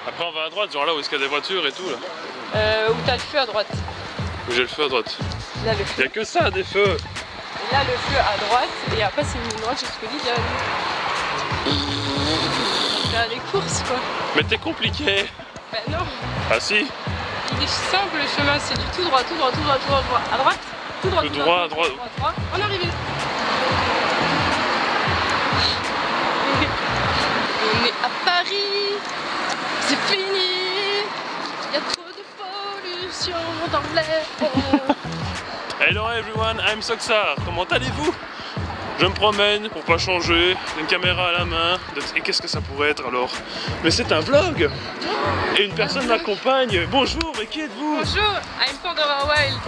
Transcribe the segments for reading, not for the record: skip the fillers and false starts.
Après on va à droite, genre là où est-ce qu'il y a des voitures et tout là. Où t'as le feu à droite. Où j'ai le feu à droite. Là le Il feu. n'y a que ça, des feux. Et là le feu à droite et après c'est une ligne droite jusqu'au Lidl. Faire les courses quoi. Mais t'es compliqué. Ben non. Ah si. Il est simple le chemin, c'est du tout droit, tout droit, tout droit, tout droit, tout droit. À droite, tout droit, Tout tout droit, droit, à droite. tout droit, tout droit. On est arrivé. On est à Paris. C'est fini. Il y a trop de pollution dans l'air. Hello everyone, I'm Soxar. Comment allez-vous? Je me promène pour pas changer, une caméra à la main. Et qu'est-ce que ça pourrait être alors? Mais c'est un vlog. Et une personne m'accompagne. Bonjour, mais qui êtes-vous? Bonjour, I'm Pandora Wild.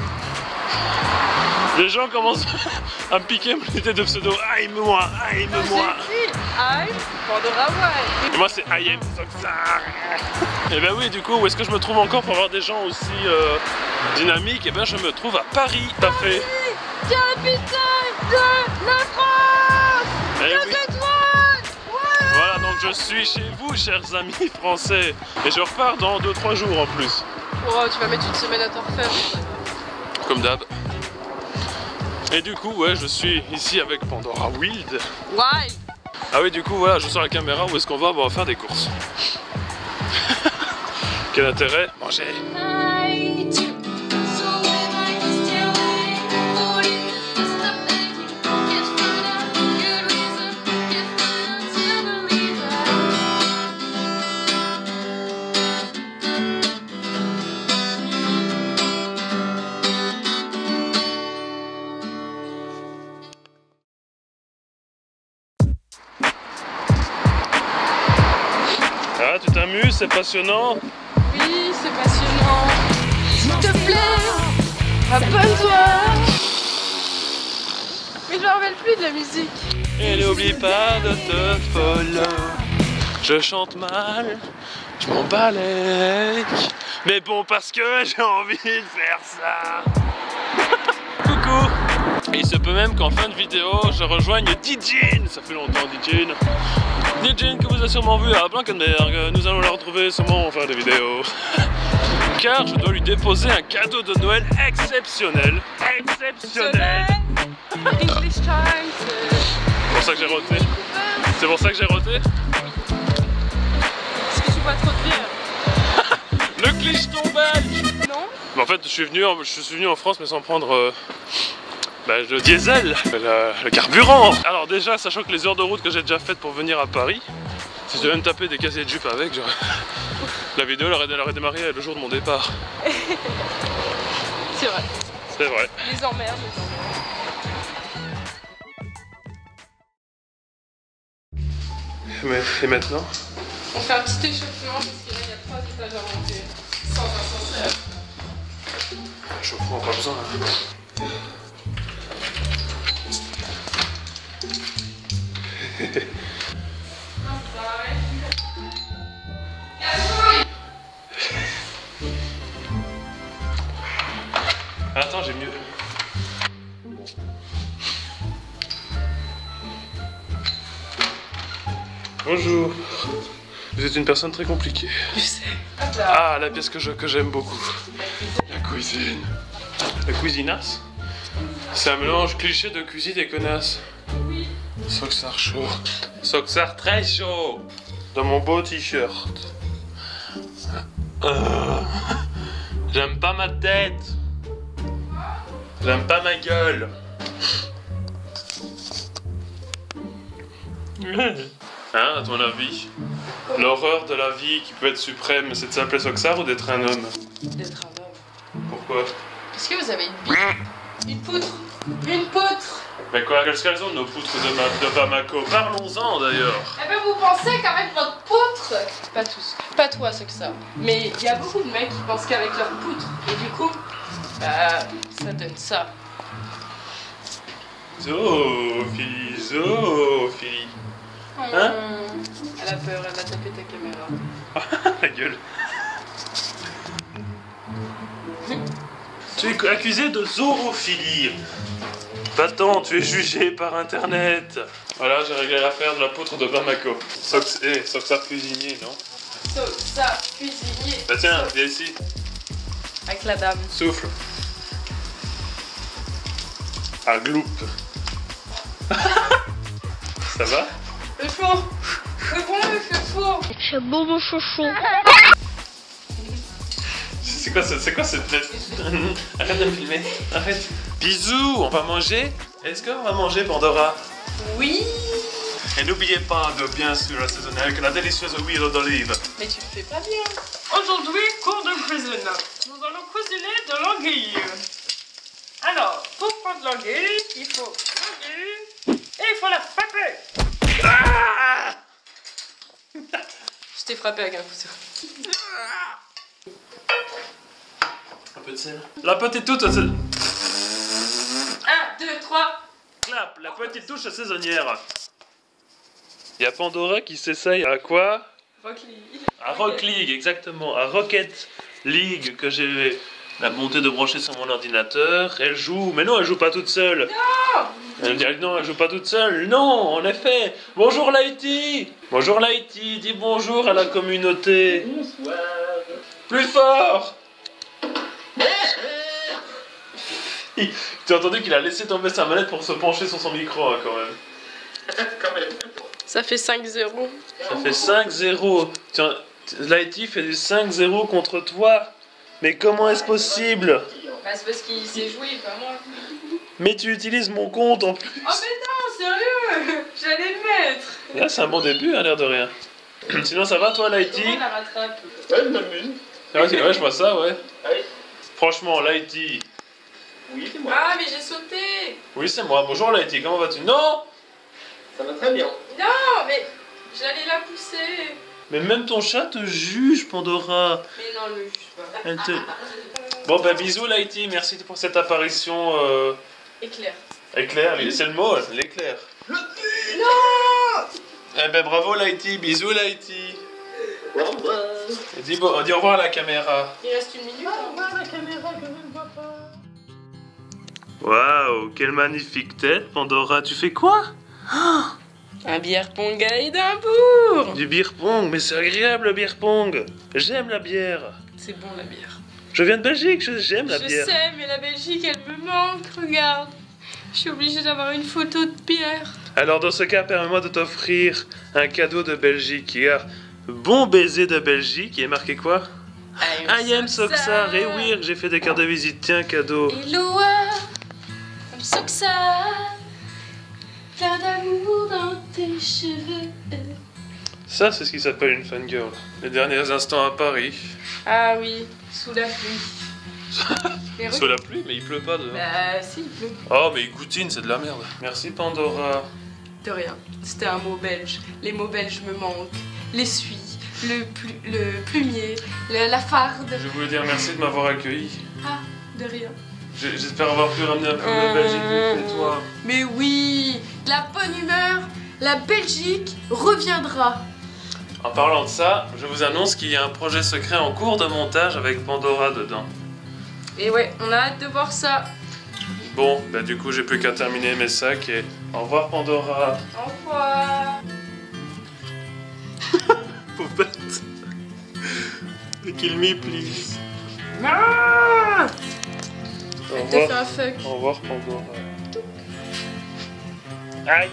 Les gens commencent à me piquer mon idée de pseudo. Aime-moi, aime-moi. J'ai dit I'm Pandora Wild. Et moi c'est I am Soxar. Et ben oui, du coup, où est-ce que je me trouve encore pour avoir des gens aussi dynamiques? Et ben je me trouve à Paris, tout à fait. Capitale de la France. Eh oui. étoiles. Ouais. Voilà, donc je suis chez vous, chers amis français. Et je repars dans 2-3 jours en plus. Oh, tu vas mettre une semaine à te refaire. Comme d'hab. Et du coup, ouais, je suis ici avec Pandora Wild. Wild. Ah oui, du coup, voilà, je sors la caméra. Où est-ce qu'on va? Bon, on va faire des courses. Quel intérêt? Manger. Ah, tu t'amuses, c'est passionnant. Oui, c'est passionnant. S'il te plaît, abonne-toi. Mais je me rappelle plus de la musique. Et n'oublie pas de te follow. Je chante mal, je m'en balèque. Mais bon, parce que j'ai envie de faire ça. Coucou. Et il se peut même qu'en fin de vidéo, je rejoigne Dijin. Ça fait longtemps, Dijin. Dijin que vous avez sûrement vu à Blankenberg. Nous allons la retrouver sûrement en fin de vidéo. Car je dois lui déposer un cadeau de Noël exceptionnel. Exceptionnel. English time. C'est pour ça que j'ai roté. C'est pour ça que j'ai roté. Parce que je suis pas trop de bière. Le clicheton belge. Non. Mais en fait, je suis venu en France, mais sans prendre le diesel, le carburant. Alors déjà, sachant que les heures de route que j'ai déjà faites pour venir à Paris, si je devais me taper des casiers de jupe avec, la vidéo elle aurait démarré le jour de mon départ. C'est vrai. C'est vrai. Les emmerdes. Mais, et maintenant? On fait un petit échauffement parce que là il y a 3 étages à monter. Sans ascenseur. Chauffement, pas besoin. Hein. Attends, j'ai mieux. Bonjour. Vous êtes une personne très compliquée. Je sais. Ah, la pièce que j'aime beaucoup. La cuisine. La cuisinasse. C'est un mélange cliché de cuisine et connasse. Oui. Soxar chaud. Soxar très chaud. Dans mon beau t-shirt. J'aime pas ma tête. J'aime pas ma gueule. Hein, à ton avis, l'horreur de la vie qui peut être suprême, c'est de s'appeler Soxar ou d'être un homme? D'être un homme. Pourquoi? Est-ce que vous avez une bite? Une poutre? Une poutre? Mais quoi, quelles sont nos poutres de Bamako? Parlons-en d'ailleurs. Eh ben vous pensez qu'avec votre poutre? Pas tous. Pas toi, c'est que ça. Mais il y a beaucoup de mecs qui pensent qu'avec leur poutre. Et du coup, bah, ça donne ça. Zoophilie, zoophilie. Hein? Elle a peur, elle va taper ta caméra. La gueule. Tu es accusé de zoophilie. Va-t'en, tu es jugé par internet. Voilà, j'ai réglé l'affaire de la poutre de Bamako. Soxar cuisinier, non? Soxa, cuisinier. Bah tiens, viens ici. Avec la dame. Souffle. Ah, gloup. Ça va? Le chaud. C'est bon, il fait chaud. C'est bon mon chouchou. C'est quoi cette tête? Arrête de me filmer. Arrête. Bisous, on va manger? Est-ce qu'on va manger Pandora? Oui. Et n'oubliez pas de bien sûr assaisonner avec la délicieuse huile d'olive. Mais tu le fais pas bien. Aujourd'hui, cours de cuisine. Nous allons cuisiner de l'anguille. Alors, pour prendre l'anguille, il faut l'anguille et il faut la frapper. Ah! Je t'ai frappé avec un couteau. Un peu de sel. La petite touche 1, 2, 3. clap, la petite touche saisonnière. Il y a Pandora qui s'essaye à quoi? Rock League. À Rock League, exactement. À Rocket League que j'ai la bonté de brancher sur mon ordinateur. Elle joue, mais non, elle joue pas toute seule. Non. Elle dit non, elle joue pas toute seule. Non, en effet. Bonjour Lighty. Bonjour Lighty, dis bonjour à la communauté. Bonsoir. Plus fort. Tu as entendu qu'il a laissé tomber sa manette pour se pencher sur son micro hein, quand même. Quand même. Ça fait 5-0. Ça fait 5-0. Tiens, Lighty fait du 5-0 contre toi. Mais comment est-ce possible? Bah, c'est parce qu'il s'est joué, pas moi. Mais tu utilises mon compte en plus. Oh, mais non, sérieux. J'allais le mettre. Là, c'est un bon début, hein, l'air de rien. Sinon, ça va toi, Lighty? Comment on la rattrape? Ouais, je m'amuse. Ouais, je vois ça, ouais. Allez. Franchement, Lighty. Oui, c'est moi. Ah, mais j'ai sauté. Oui, c'est moi. Bonjour, Lighty. Comment vas-tu? Non! Ça va très bien. Non, mais j'allais la pousser. Mais même ton chat te juge, Pandora. Mais non, le juge pas. Elle te... Bon, bah, bisous, Lighty. Merci pour cette apparition Éclair. éclair. C'est le mot, l'éclair. Non. Eh ben, bravo, Lighty. Bisous, Lighty. Au revoir. Dis au revoir à la caméra. Il reste une minute. Au revoir la caméra que je ne vois pas. Waouh, quelle magnifique tête, Pandora. Tu fais quoi? Un bière pong à Édimbourg. Du beer pong, mais c'est agréable le beer pong. J'aime la bière. C'est bon la bière. Je viens de Belgique, j'aime la Je bière. sais, mais la Belgique, elle me manque. Regarde. Je suis obligée d'avoir une photo de bière. Alors dans ce cas, permets-moi de t'offrir un cadeau de Belgique. Car bon baiser de Belgique, il est marqué quoi? I am Soxar. Et oui, j'ai fait des cartes de visite. Tiens, cadeau. Hello, I'm Soxar. Plein d'amour dans tes cheveux. Ça, c'est ce qui s'appelle une fangirl. Les derniers instants à Paris. Ah oui, sous la pluie. Mais Sous la pluie, mais il pleut pas dehors. Bah si, il pleut. Oh, mais il goutine, c'est de la merde. Merci Pandora. De rien, c'était un mot belge. Les mots belges me manquent. L'essuie, le plumier, la farde. Je voulais dire merci de m'avoir accueilli. Ah, de rien. J'espère avoir pu ramener un peu de Belgique pour toi. Mais oui, la bonne humeur, la Belgique reviendra. En parlant de ça, je vous annonce qu'il y a un projet secret en cours de montage avec Pandora dedans. Et ouais, on a hâte de voir ça. Bon, bah du coup j'ai plus qu'à terminer mes sacs et au revoir Pandora. Au revoir. Poupette. Kill me please. Ah, Au elle te fait revoir. un fuck. Au revoir Pandora. Aïe.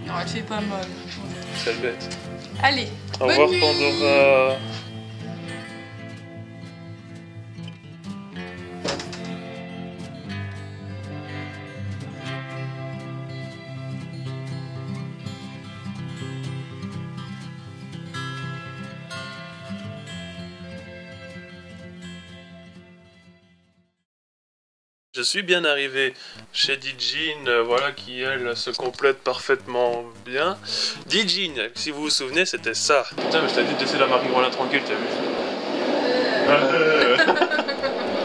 Non, elle te fait pas mal. C'est bête. Allez, Au bonne revoir nuit. Pandora. Je suis bien arrivé chez Dijin, voilà qui elle se complète parfaitement bien. Dijin, si vous vous souvenez, c'était ça. Putain, mais je t'ai dit de laisser la marijuana tranquille, t'as vu?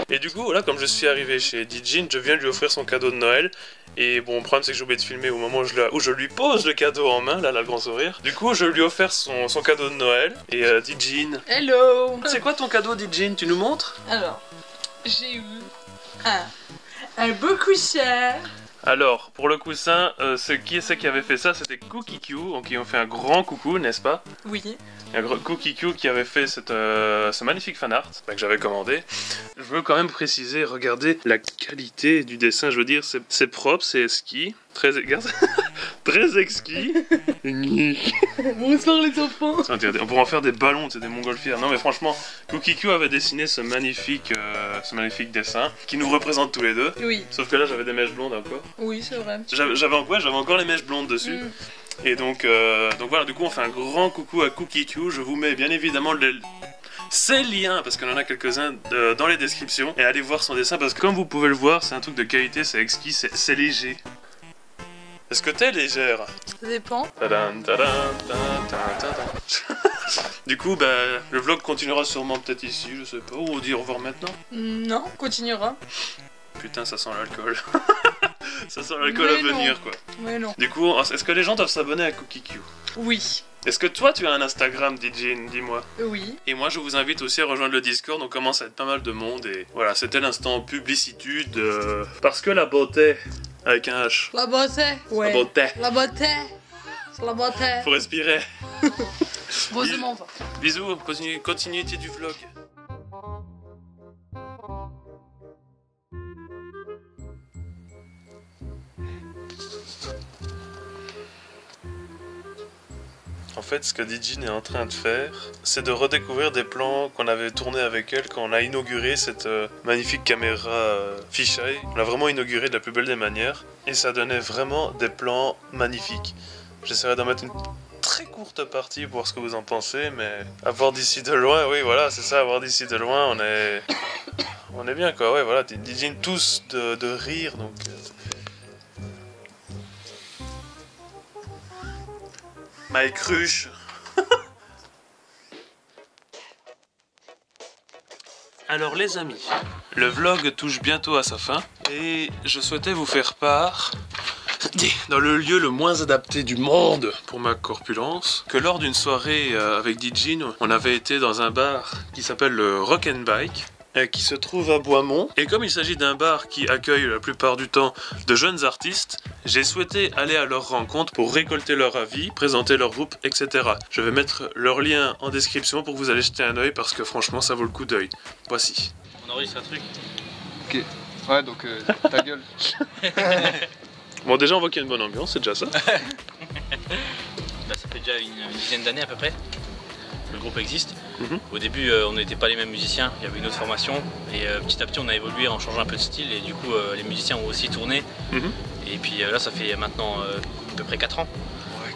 Et du coup, voilà, comme je suis arrivé chez Dijin, je viens de lui offrir son cadeau de Noël. Et bon, le problème c'est que j'ai oublié de filmer au moment où je lui pose le cadeau en main, là, le grand sourire. Du coup, je lui ai offert son cadeau de Noël. Et Dijin. Hello. C'est quoi ton cadeau, Dijin? Tu nous montres? Alors, j'ai eu un beau coussin. Alors, pour le coussin, qui c'est qui avait fait ça? C'était Cookie Q, donc ils ont fait un grand coucou, n'est-ce pas? Oui. Un gros Cookie Q qui avait fait ce magnifique fan art que j'avais commandé. Je veux quand même préciser, regardez la qualité du dessin, je veux dire, c'est propre, c'est exquis, très exquis. Bonsoir les enfants. On pourrait en faire des ballons, c'est des montgolfières. Non mais franchement, Cookie Q avait dessiné ce magnifique dessin qui nous représente tous les deux. Oui. Sauf que là j'avais des mèches blondes encore. Oui, c'est vrai. J'avais encore les mèches blondes dessus. Et donc voilà, du coup on fait un grand coucou à Cookie Q. Je vous mets bien évidemment ces liens, parce qu'on en a quelques-uns dans les descriptions. Et allez voir son dessin, parce que comme vous pouvez le voir, c'est un truc de qualité, c'est exquis, c'est léger. Est-ce que t'es légère? Ça dépend. Tadam, tadam, tadam, tadam. Du coup, bah, le vlog continuera sûrement peut-être ici, je sais pas. Ou on dit au revoir maintenant? Non, on continuera. Putain, ça sent l'alcool. Ça sent l'alcool à venir, quoi. Mais non. Du coup, est-ce que les gens doivent s'abonner à Cookie Q? Oui. Est-ce que toi, tu as un Instagram, DJ? Dis-moi. Oui. Et moi, je vous invite aussi à rejoindre le Discord. On commence à être pas mal de monde. Et voilà, c'était l'instant publicitude. Parce que la beauté, avec un H. La beauté. Ouais. La beauté. La beauté. C'est la beauté. Faut respirer. Bon, je m'en vais. Bisous, continuité du vlog. En fait, ce que Dijin est en train de faire, c'est de redécouvrir des plans qu'on avait tournés avec elle quand on a inauguré cette magnifique caméra fisheye. On l'a vraiment inauguré de la plus belle des manières. Et ça donnait vraiment des plans magnifiques. J'essaierai d'en mettre une très courte partie pour voir ce que vous en pensez, mais à voir d'ici de loin, oui voilà, c'est ça, à voir d'ici de loin, on est bien quoi, ouais voilà, Dijin tous de rire, donc... My cruche. Alors les amis, le vlog touche bientôt à sa fin et je souhaitais vous faire part, dans le lieu le moins adapté du monde pour ma corpulence, que lors d'une soirée avec Dijin, on avait été dans un bar qui s'appelle le Rock and Bike, qui se trouve à Boismont. Et comme il s'agit d'un bar qui accueille la plupart du temps de jeunes artistes, j'ai souhaité aller à leur rencontre pour récolter leur avis, présenter leur groupe, etc. Je vais mettre leur lien en description pour que vous allez jeter un oeil parce que franchement ça vaut le coup d'œil. Voici. On enregistre un truc. Ok. Ouais, donc ta gueule. Bon, déjà on voit qu'il y a une bonne ambiance, c'est déjà ça. Bah, ça fait déjà une dizaine d'années à peu près. Le groupe existe. Au début, on n'était pas les mêmes musiciens, il y avait une autre formation. Et petit à petit, on a évolué en changeant un peu de style. Et du coup, les musiciens ont aussi tourné. Et puis là, ça fait maintenant à peu près 4 ans. Ouais,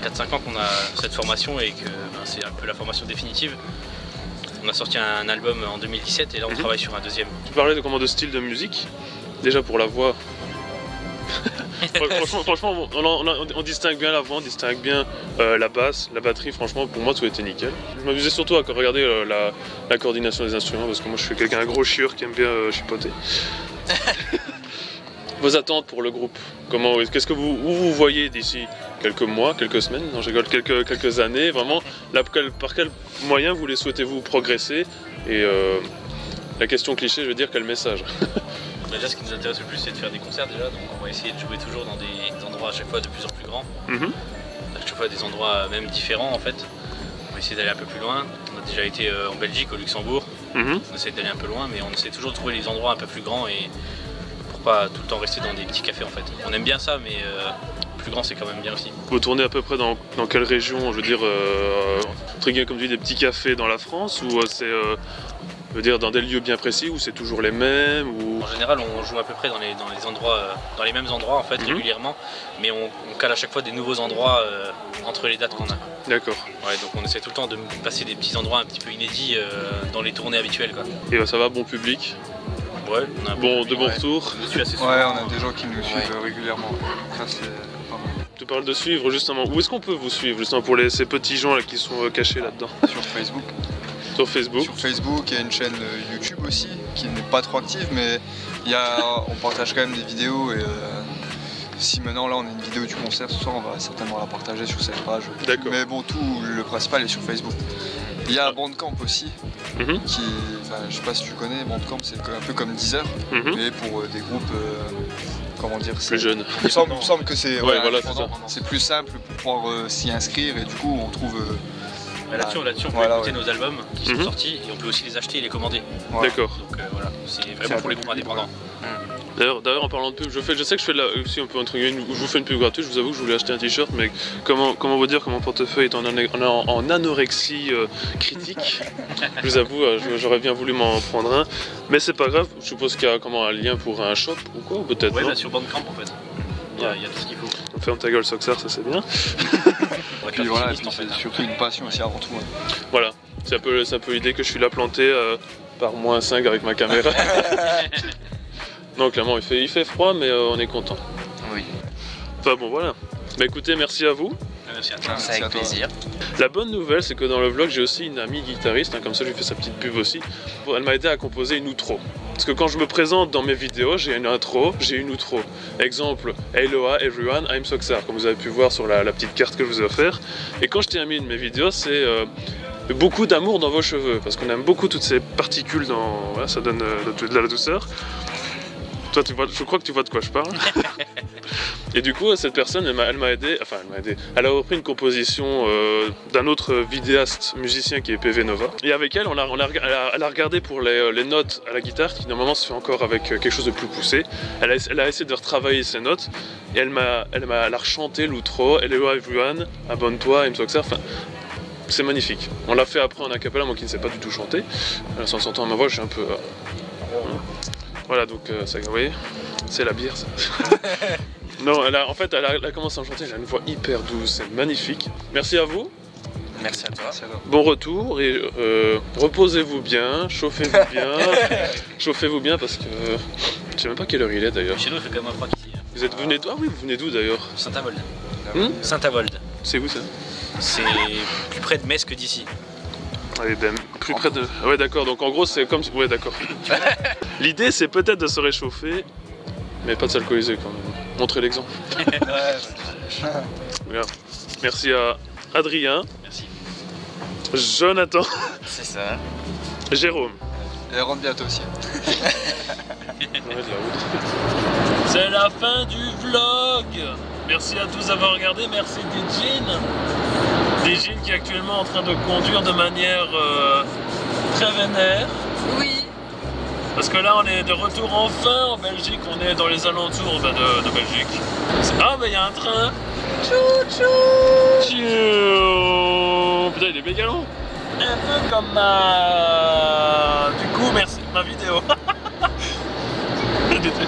4-5 ans qu'on a cette formation et que c'est un peu la formation définitive. On a sorti un album en 2017 et là, on travaille sur un deuxième. Tu parlais de style de musique. Déjà pour la voix. franchement on distingue bien la voix, on distingue bien la basse, la batterie, franchement pour moi tout était nickel. Je m'amusais surtout à regarder la coordination des instruments parce que moi je suis quelqu'un un gros chieur qui aime bien chipoter. Vos attentes pour le groupe, qu'est-ce que où vous voyez d'ici quelques mois, quelques semaines, non je rigole, quelques années, vraiment, par quel moyen vous les souhaitez-vous progresser et la question cliché je veux dire quel message. Déjà, ce qui nous intéresse le plus, c'est de faire des concerts déjà, donc on va essayer de jouer toujours dans des endroits à chaque fois de plus en plus grands. À chaque fois des endroits même différents en fait. On va essayer d'aller un peu plus loin. On a déjà été en Belgique, au Luxembourg. On essaie d'aller un peu loin, mais on essaie toujours de trouver les endroits un peu plus grands et pour pas tout le temps rester dans des petits cafés en fait. On aime bien ça, mais plus grand c'est quand même bien aussi. Vous tournez à peu près dans quelle région, je veux dire, entre guillemets comme tu dis, des petits cafés dans la France ou c'est... Je veux dire dans des lieux bien précis où c'est toujours les mêmes ou... En général on joue à peu près dans les endroits, dans les mêmes endroits en fait régulièrement, mais on cale à chaque fois des nouveaux endroits entre les dates qu'on a. D'accord. Ouais, donc on essaie tout le temps de passer des petits endroits un petit peu inédits dans les tournées habituelles quoi. Et ça va, bon public? Ouais, on a de bons retours. On nous suit assez souvent. Ouais, on a des gens qui nous suivent régulièrement. Ça c'est pas mal. Tu parles de suivre justement. Où est-ce qu'on peut vous suivre justement pour ces petits gens là qui sont cachés là-dedans? Sur Facebook. Sur Facebook. Sur Facebook, il y a une chaîne YouTube aussi qui n'est pas trop active, mais on partage quand même des vidéos. Et si maintenant là on a une vidéo du concert ce soir, on va certainement la partager sur cette page. D'accord. Mais bon, le principal est sur Facebook. Il y a Bandcamp aussi, qui, je sais pas si tu connais, Bandcamp c'est un peu comme Deezer, mais pour des groupes comment dire, Plus jeune. Il me semble que c'est Ouais, voilà, c'est ça. c'est plus simple pour pouvoir s'y inscrire et du coup on trouve. Là-dessus, on peut Voilà, écouter nos albums qui sont Mhm. sortis et on peut aussi les acheter et les commander. Voilà. D'accord. Donc voilà, c'est vraiment pour les groupes indépendants. D'ailleurs, en parlant de pub, je sais que je fais aussi un peu entre guillemets, je vous fais une pub gratuite. Je vous avoue que je voulais acheter un t-shirt, mais comment vous dire que mon portefeuille est en anorexie critique. Je vous avoue, j'aurais bien voulu m'en prendre un, mais c'est pas grave. Je suppose qu'il y a un lien pour un shop ou quoi, ou peut-être Ouais, non. bah, sur Bandcamp en fait. Il y a tout ce qu'il faut. Ferme ta gueule, Soxar, ça c'est bien. On va Puis faire voilà, des et puis en fait, c'est hein. surtout une passion aussi avant tout. Hein. Voilà, c'est un peu l'idée que je suis là planté par -5 avec ma caméra. Non, clairement, il fait froid, mais on est content. Oui. Enfin bon, voilà. Bah écoutez, merci à vous. Merci à toi. Merci C'est avec à toi. plaisir. La bonne nouvelle, c'est que dans le vlog, j'ai aussi une amie guitariste, hein, comme ça, je lui fais sa petite pub aussi. Elle m'a aidé à composer une outro. Parce que quand je me présente dans mes vidéos, j'ai une intro, j'ai une outro. Exemple, Hello everyone, I'm Soxar, comme vous avez pu voir sur la petite carte que je vous ai offerte. Et quand je termine mes vidéos, c'est beaucoup d'amour dans vos cheveux, parce qu'on aime beaucoup toutes ces particules dans... Voilà, ça donne de la douceur. Toi, je crois que tu vois de quoi je parle. Et du coup, cette personne, elle m'a aidé, elle a repris une composition d'un autre vidéaste musicien qui est PV Nova. Et avec elle, elle a regardé pour les notes à la guitare, qui normalement se fait encore avec quelque chose de plus poussé. Elle a essayé de retravailler ses notes, et elle a rechanté l'outro, Hello everyone, abonne-toi, I'm Soxar. Enfin, c'est magnifique. On l'a fait après en acapella, moi qui ne sais pas du tout chanter. Ça s'entend à ma voix, je suis un peu... Voilà, donc ça, vous voyez, c'est la bière ça. Non, elle a commencé à chanter, elle a une voix hyper douce, c'est magnifique. Merci à vous, Merci à toi. bon retour et reposez-vous bien, chauffez-vous bien parce que je sais même pas quelle heure il est d'ailleurs. Chez nous, il fait quand même un froid ici. Vous êtes venu d'où? Ah oui, vous venez d'où d'ailleurs? Saint-Avold. Saint-Avold. C'est où ça? C'est plus près de Metz que d'ici. Allez, plus près de... Ah ouais d'accord, donc en gros c'est comme... Ouais d'accord. L'idée c'est peut-être de se réchauffer, mais pas de s'alcooliser quand même. Montrez l'exemple. Voilà. Merci à Adrien. Merci. Jonathan. C'est ça. Jérôme. Et elle rentre bientôt aussi. C'est la fin du vlog. Merci à tous d'avoir regardé, merci Dejin. Dejin qui est actuellement en train de conduire de manière très vénère. Oui. Parce que là on est de retour enfin en Belgique, on est dans les alentours de Belgique. Ah mais il y a un train. Tchou tchou. Tchou. Putain il est méga long. Un peu comme ma... Du coup merci, ma vidéo.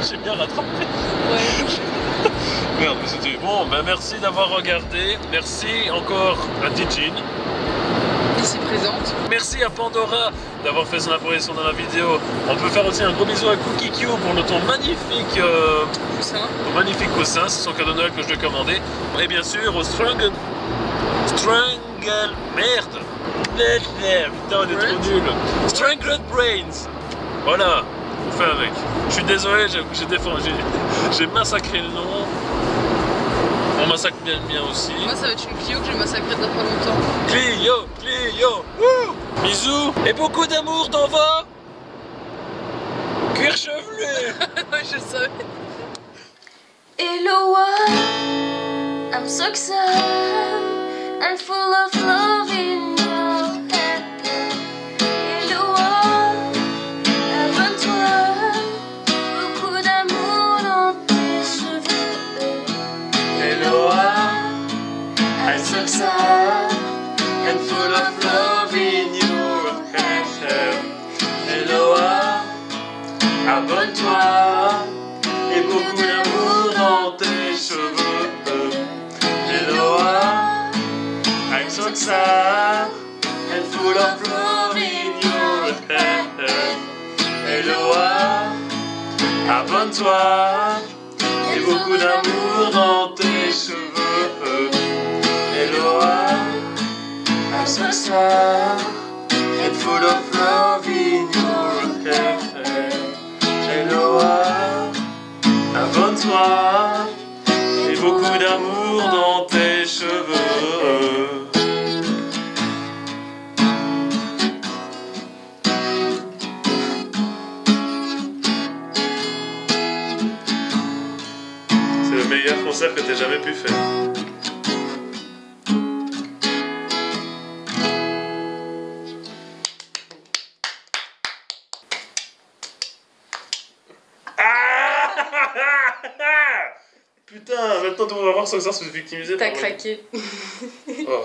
J'ai bien rattrapé. Ouais. Merde, mais c'était... Bon, ben merci d'avoir regardé. Merci encore à Dejin. Ici présente. Merci à Pandora d'avoir fait son apparition dans la vidéo. On peut faire aussi un gros bisou à Cookie Q pour ton magnifique coussin. C'est son cadeau de Noël que je lui ai commandé. Et bien sûr au Strangle... Merde. Putain, on est trop nuls. Strangled Brains. Voilà. On fait avec. Je suis désolé, j'ai massacré le nom. On massacre bien aussi. Moi, ça va être une Clio que j'ai massacrée il y a pas longtemps. Clio. Wouh. Bisous. Et beaucoup d'amour dans vos... cuir chevelu. Ouais, je savais. Hello, I'm Soxar, I'm full of love in your head. Hello, abonne-toi, beaucoup d'amour dans tes cheveux. Hello, I'm Soxar, I'm full of love in your head. Hello, abonne-toi. Et beaucoup d'amour dans tes cheveux. Hello, I'm Soxar, and full of love in your head. Hello, abonne-toi. Et beaucoup d'amour dans tes cheveux. Hello, I'm Soxar, and full of love in your head. Hello, abonne-toi et beaucoup d'amour dans tes cheveux. concert que t'aies jamais pu faire. Putain, maintenant tout le monde va voir son concert se victimiser. T'as craqué. Oh.